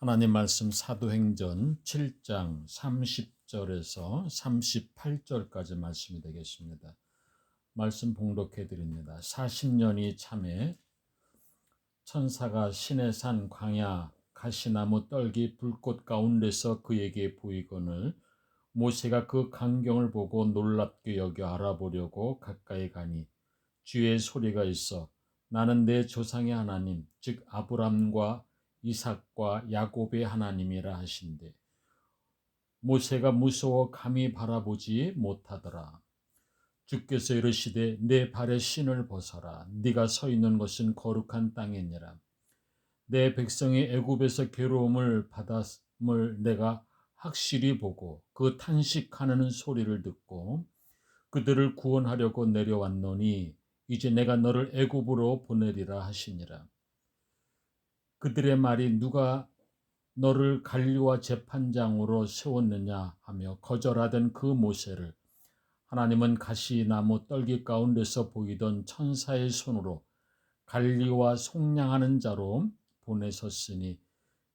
하나님 말씀 사도행전 7장 30절에서 38절까지 말씀이 되겠습니다. 말씀 봉독해 드립니다. 40년이 참에 천사가 시내산 광야 가시나무 떨기 불꽃 가운데서 그에게 보이거늘 모세가 그 광경을 보고 놀랍게 여겨 알아보려고 가까이 가니 주의 소리가 있어 나는 내 조상의 하나님 즉 아브람과 이삭과 야곱의 하나님이라 하신대 모세가 무서워 감히 바라보지 못하더라. 주께서 이르시되 내 발에 신을 벗어라. 네가 서 있는 것은 거룩한 땅이니라. 내 백성이 애굽에서 괴로움을 받았음을 내가 확실히 보고 그 탄식하는 소리를 듣고 그들을 구원하려고 내려왔노니 이제 내가 너를 애굽으로 보내리라 하시니라. 그들의 말이 누가 너를 관리와 재판장으로 세웠느냐 하며 거절하던 그 모세를 하나님은 가시나무 떨기 가운데서 보이던 천사의 손으로 관리와 속량하는 자로 보내셨으니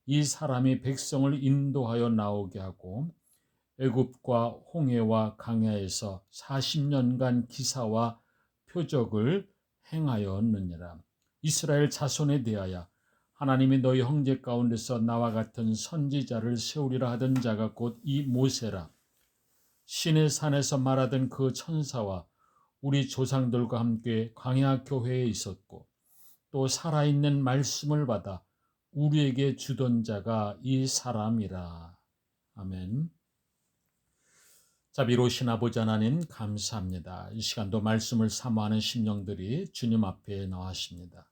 이 사람이 백성을 인도하여 나오게 하고 애굽과 홍해와 강야에서 40년간 기사와 표적을 행하였느니라. 이스라엘 자손에 대하여 하나님이 너희 형제 가운데서 나와 같은 선지자를 세우리라 하던 자가 곧 이 모세라. 시내 산에서 말하던 그 천사와 우리 조상들과 함께 광야 교회에 있었고 또 살아있는 말씀을 받아 우리에게 주던 자가 이 사람이라. 아멘. 자비로우신 아버지 하나님 감사합니다. 이 시간도 말씀을 사모하는 심령들이 주님 앞에 나왔습니다.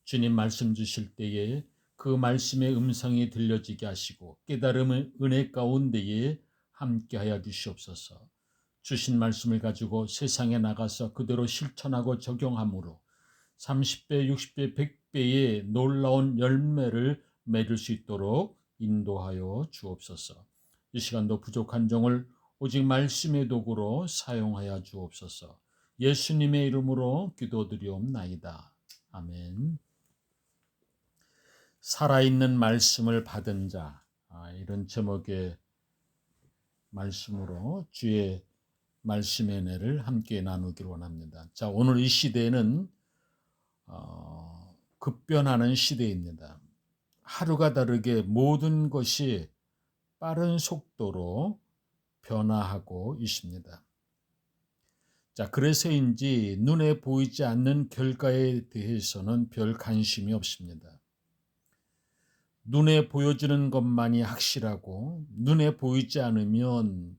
주님 말씀 주실 때에 그 말씀의 음성이 들려지게 하시고 깨달음의 은혜 가운데에 함께하여 주시옵소서. 주신 말씀을 가지고 세상에 나가서 그대로 실천하고 적용함으로 30배, 60배, 100배의 놀라운 열매를 맺을 수 있도록 인도하여 주옵소서. 이 시간도 부족한 종을 오직 말씀의 도구로 사용하여 주옵소서. 예수님의 이름으로 기도드리옵나이다. 아멘. 살아있는 말씀을 받은 자, 이런 제목의 말씀으로 주의 말씀의 은혜를 함께 나누기를 원합니다. 자, 오늘 이 시대는 급변하는 시대입니다. 하루가 다르게 모든 것이 빠른 속도로 변화하고 있습니다. 자, 그래서인지 눈에 보이지 않는 결과에 대해서는 별 관심이 없습니다. 눈에 보여지는 것만이 확실하고 눈에 보이지 않으면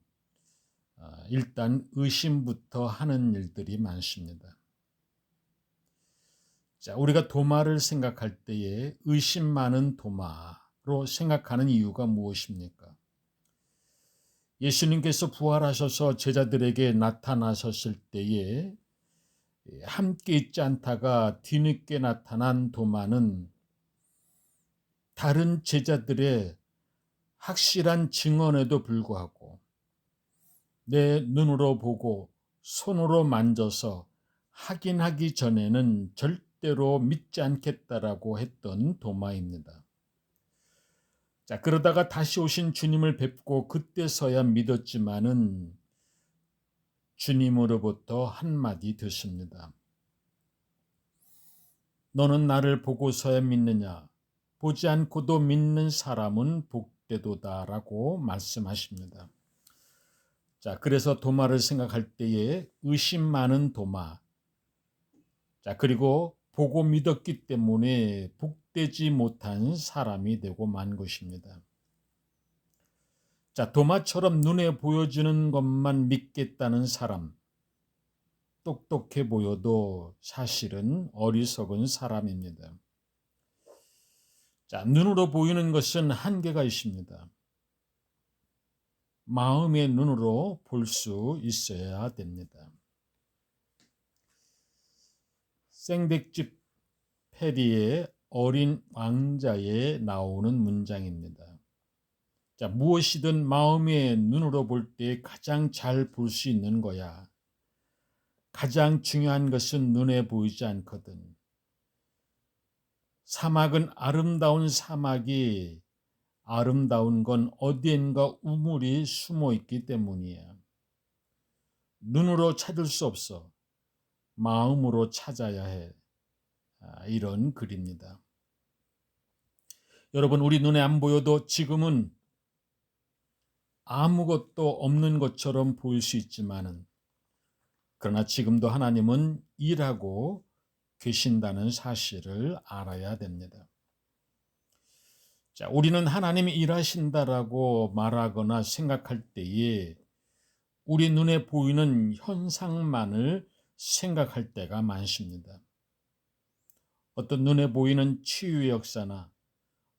일단 의심부터 하는 일들이 많습니다. 자, 우리가 도마를 생각할 때에 의심 많은 도마로 생각하는 이유가 무엇입니까? 예수님께서 부활하셔서 제자들에게 나타나셨을 때에 함께 있지 않다가 뒤늦게 나타난 도마는 다른 제자들의 확실한 증언에도 불구하고 내 눈으로 보고 손으로 만져서 확인하기 전에는 절대로 믿지 않겠다라고 했던 도마입니다. 자, 그러다가 다시 오신 주님을 뵙고 그때서야 믿었지만은 주님으로부터 한마디 듣습니다. 너는 나를 보고서야 믿느냐? 보지 않고도 믿는 사람은 복되도다라고 말씀하십니다. 자, 그래서 도마를 생각할 때에 의심 많은 도마. 자, 그리고 보고 믿었기 때문에 복되지 못한 사람이 되고 만 것입니다. 자, 도마처럼 눈에 보여지는 것만 믿겠다는 사람. 똑똑해 보여도 사실은 어리석은 사람입니다. 자, 눈으로 보이는 것은 한계가 있습니다. 마음의 눈으로 볼 수 있어야 됩니다. 생백집 페리의 어린 왕자에 나오는 문장입니다. 자, 무엇이든 마음의 눈으로 볼 때 가장 잘 볼 수 있는 거야. 가장 중요한 것은 눈에 보이지 않거든. 사막은 아름다운 사막이 아름다운 건 어디엔가 우물이 숨어 있기 때문이에요. 눈으로 찾을 수 없어. 마음으로 찾아야 해. 이런 글입니다. 여러분, 우리 눈에 안 보여도 지금은 아무것도 없는 것처럼 보일 수 있지만은, 그러나 지금도 하나님은 일하고 계신다는 사실을 알아야 됩니다. 자, 우리는 하나님이 일하신다라고 말하거나 생각할 때에 우리 눈에 보이는 현상만을 생각할 때가 많습니다. 어떤 눈에 보이는 치유의 역사나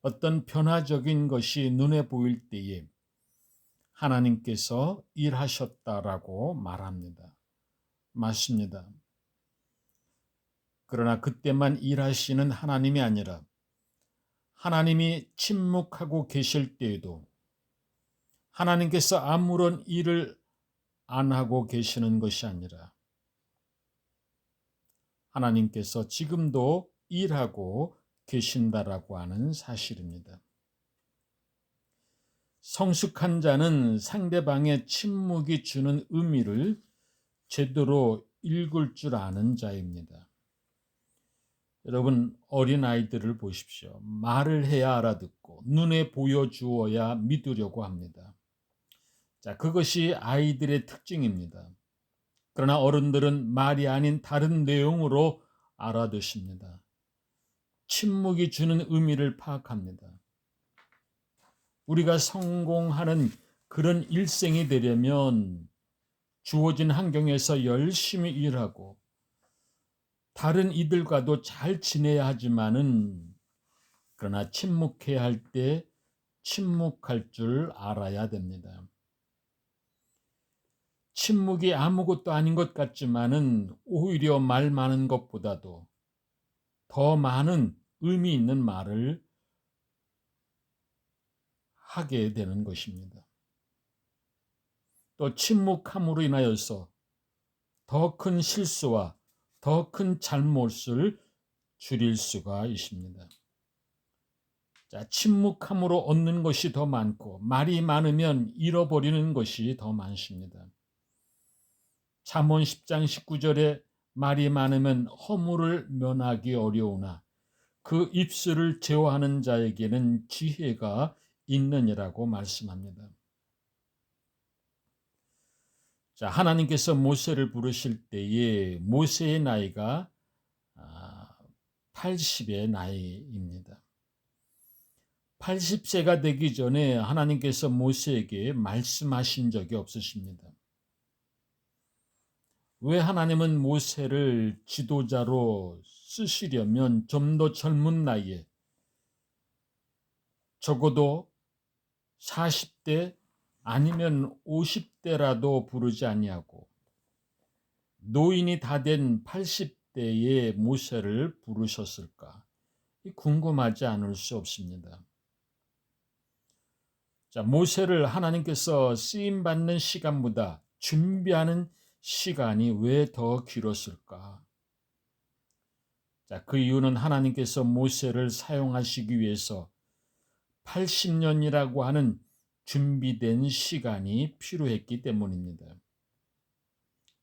어떤 변화적인 것이 눈에 보일 때에 하나님께서 일하셨다라고 말합니다. 맞습니다. 그러나 그때만 일하시는 하나님이 아니라 하나님이 침묵하고 계실 때에도 하나님께서 아무런 일을 안 하고 계시는 것이 아니라 하나님께서 지금도 일하고 계신다라고 하는 사실입니다. 성숙한 자는 상대방의 침묵이 주는 의미를 제대로 읽을 줄 아는 자입니다. 여러분, 어린아이들을 보십시오. 말을 해야 알아듣고 눈에 보여주어야 믿으려고 합니다. 자, 그것이 아이들의 특징입니다. 그러나 어른들은 말이 아닌 다른 내용으로 알아듣습니다. 침묵이 주는 의미를 파악합니다. 우리가 성공하는 그런 일생이 되려면 주어진 환경에서 열심히 일하고 다른 이들과도 잘 지내야 하지만은 그러나 침묵해야 할 때 침묵할 줄 알아야 됩니다. 침묵이 아무것도 아닌 것 같지만은 오히려 말 많은 것보다도 더 많은 의미 있는 말을 하게 되는 것입니다. 또 침묵함으로 인하여서 더 큰 실수와 더 큰 잘못을 줄일 수가 있습니다. 자, 침묵함으로 얻는 것이 더 많고 말이 많으면 잃어버리는 것이 더 많습니다. 잠언 10장 19절에 말이 많으면 허물을 면하기 어려우나 그 입술을 제어하는 자에게는 지혜가 있느니라고 말씀합니다. 자, 하나님께서 모세를 부르실 때에 모세의 나이가 80의 나이입니다. 80세가 되기 전에 하나님께서 모세에게 말씀하신 적이 없으십니다. 왜 하나님은 모세를 지도자로 쓰시려면 좀 더 젊은 나이에 적어도 40대 아니면 50대라도 부르지 아니하고 노인이 다 된 80대의 모세를 부르셨을까? 궁금하지 않을 수 없습니다. 자, 모세를 하나님께서 쓰임 받는 시간보다 준비하는 시간이 왜 더 길었을까? 자, 그 이유는 하나님께서 모세를 사용하시기 위해서 80년이라고 하는 준비된 시간이 필요했기 때문입니다.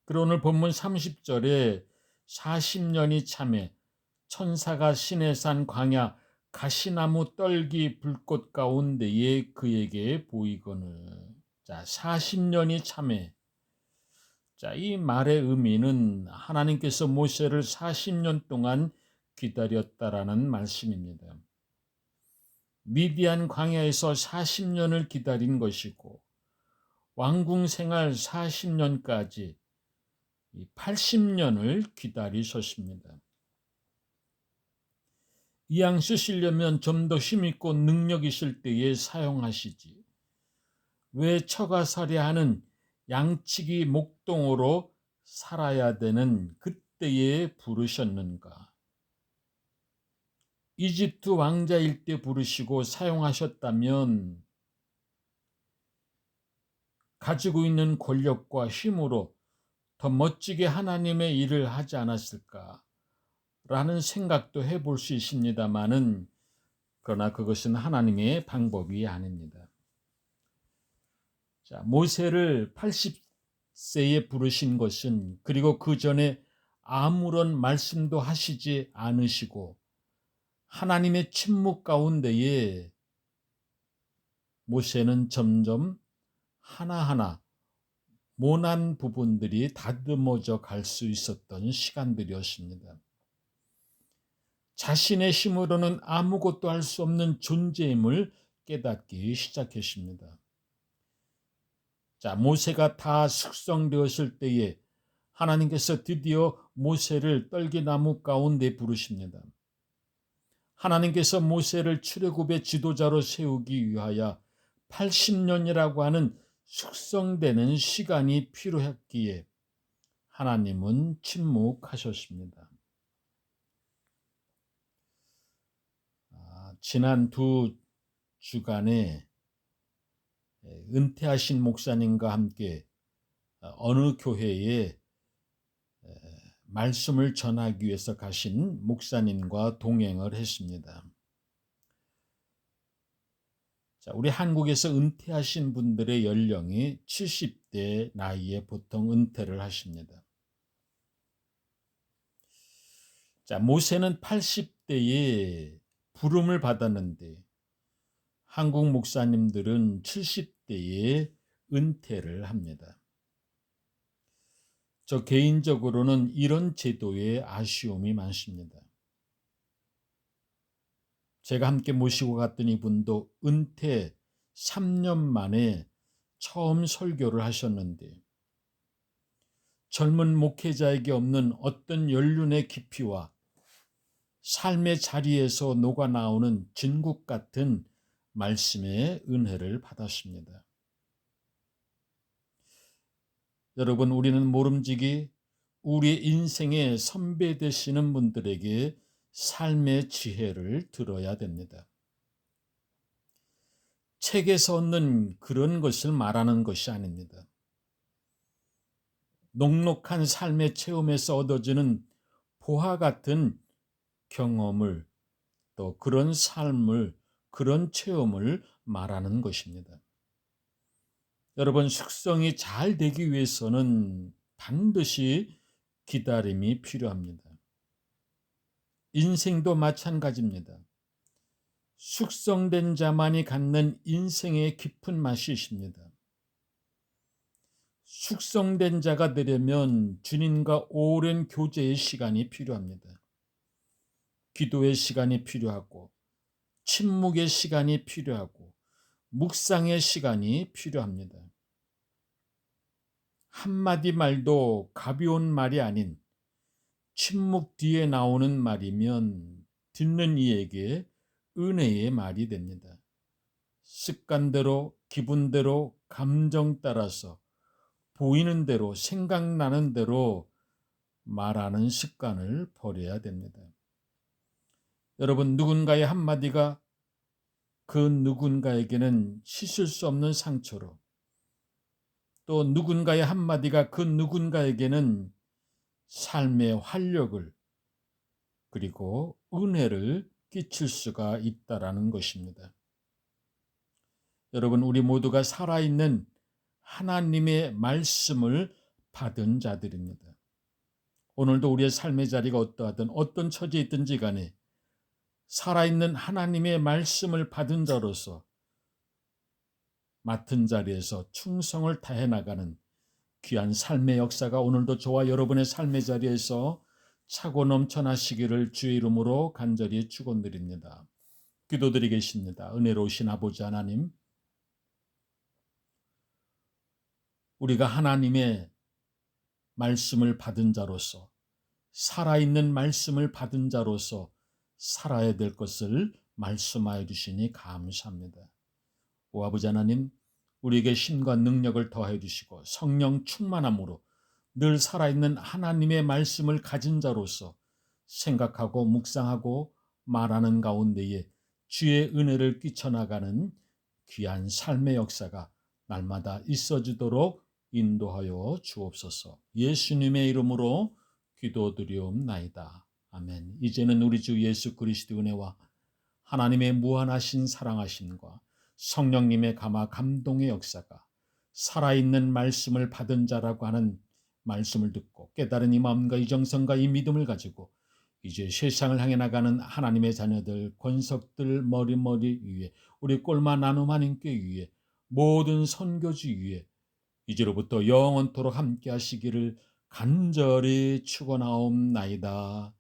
그리고 오늘 본문 30절에 40년이 참에 천사가 시내산 광야 가시나무 떨기 불꽃 가운데에 그에게 보이거늘. 자, 40년이 참에. 자, 이 말의 의미는 하나님께서 모세를 40년 동안 기다렸다라는 말씀입니다. 미디안 광야에서 40년을 기다린 것이고 왕궁 생활 40년까지 80년을 기다리셨습니다. 이 양 쓰시려면 좀 더 힘있고 능력 있을 때에 사용하시지. 왜 처가살이하는 양치기 목동으로 살아야 되는 그때에 부르셨는가? 이집트 왕자일 때 부르시고 사용하셨다면 가지고 있는 권력과 힘으로 더 멋지게 하나님의 일을 하지 않았을까? 라는 생각도 해볼 수 있습니다만은 그러나 그것은 하나님의 방법이 아닙니다. 자, 모세를 80세에 부르신 것은, 그리고 그 전에 아무런 말씀도 하시지 않으시고 하나님의 침묵 가운데에 모세는 점점 하나하나 모난 부분들이 다듬어져 갈 수 있었던 시간들이었습니다. 자신의 힘으로는 아무것도 할 수 없는 존재임을 깨닫기 시작했습니다. 자, 모세가 다 숙성되었을 때에 하나님께서 드디어 모세를 떨기나무 가운데 부르십니다. 하나님께서 모세를 출애굽의 지도자로 세우기 위하여 80년이라고 하는 숙성되는 시간이 필요했기에 하나님은 침묵하셨습니다. 지난 2주간에 은퇴하신 목사님과 함께 어느 교회에 말씀을 전하기 위해서 가신 목사님과 동행을 했습니다. 자, 우리 한국에서 은퇴하신 분들의 연령이 70대 나이에 보통 은퇴를 하십니다. 자, 모세는 80대에 부름을 받았는데 한국 목사님들은 70대에 은퇴를 합니다. 저 개인적으로는 이런 제도에 아쉬움이 많습니다. 제가 함께 모시고 갔던 이분도 은퇴 3년 만에 처음 설교를 하셨는데 젊은 목회자에게 없는 어떤 연륜의 깊이와 삶의 자리에서 녹아나오는 진국 같은 말씀의 은혜를 받았습니다. 여러분, 우리는 모름지기 우리 인생의 선배 되시는 분들에게 삶의 지혜를 들어야 됩니다. 책에서 얻는 그런 것을 말하는 것이 아닙니다. 녹록한 삶의 체험에서 얻어지는 보화 같은 경험을, 또 그런 삶을, 그런 체험을 말하는 것입니다. 여러분, 숙성이 잘 되기 위해서는 반드시 기다림이 필요합니다. 인생도 마찬가지입니다. 숙성된 자만이 갖는 인생의 깊은 맛이 있습니다. 숙성된 자가 되려면 주님과 오랜 교제의 시간이 필요합니다. 기도의 시간이 필요하고, 침묵의 시간이 필요하고, 묵상의 시간이 필요합니다. 한마디 말도 가벼운 말이 아닌 침묵 뒤에 나오는 말이면 듣는 이에게 은혜의 말이 됩니다. 습관대로, 기분대로, 감정 따라서 보이는 대로, 생각나는 대로 말하는 습관을 버려야 됩니다. 여러분, 누군가의 한마디가 그 누군가에게는 씻을 수 없는 상처로, 또 누군가의 한마디가 그 누군가에게는 삶의 활력을, 그리고 은혜를 끼칠 수가 있다라는 것입니다. 여러분, 우리 모두가 살아있는 하나님의 말씀을 받은 자들입니다. 오늘도 우리의 삶의 자리가 어떠하든 어떤 처지에 있든지 간에 살아있는 하나님의 말씀을 받은 자로서 맡은 자리에서 충성을 다해 나가는 귀한 삶의 역사가 오늘도 저와 여러분의 삶의 자리에서 차고 넘쳐나시기를 주의 이름으로 간절히 축원드립니다. 기도드리겠습니다. 은혜로우신 아버지 하나님, 우리가 하나님의 말씀을 받은 자로서, 살아있는 말씀을 받은 자로서 살아야 될 것을 말씀하여 주시니 감사합니다. 오 아버지 하나님, 우리에게 힘과 능력을 더해 주시고 성령 충만함으로 늘 살아있는 하나님의 말씀을 가진 자로서 생각하고 묵상하고 말하는 가운데에 주의 은혜를 끼쳐나가는 귀한 삶의 역사가 날마다 있어지도록 인도하여 주옵소서. 예수님의 이름으로 기도드리옵나이다. 아멘. 이제는 우리 주 예수 그리스도의 은혜와 하나님의 무한하신 사랑하심과 성령님의 감화 감동의 역사가 살아있는 말씀을 받은 자라고 하는 말씀을 듣고 깨달은 이 마음과 이 정성과 이 믿음을 가지고 이제 세상을 향해 나가는 하나님의 자녀들, 권석들 머리머리 위에, 우리 꼴마 나눔 한인교회 위에, 모든 선교지 위에 이제로부터 영원토록 함께 하시기를 간절히 축원하옵나이다.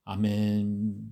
아멘.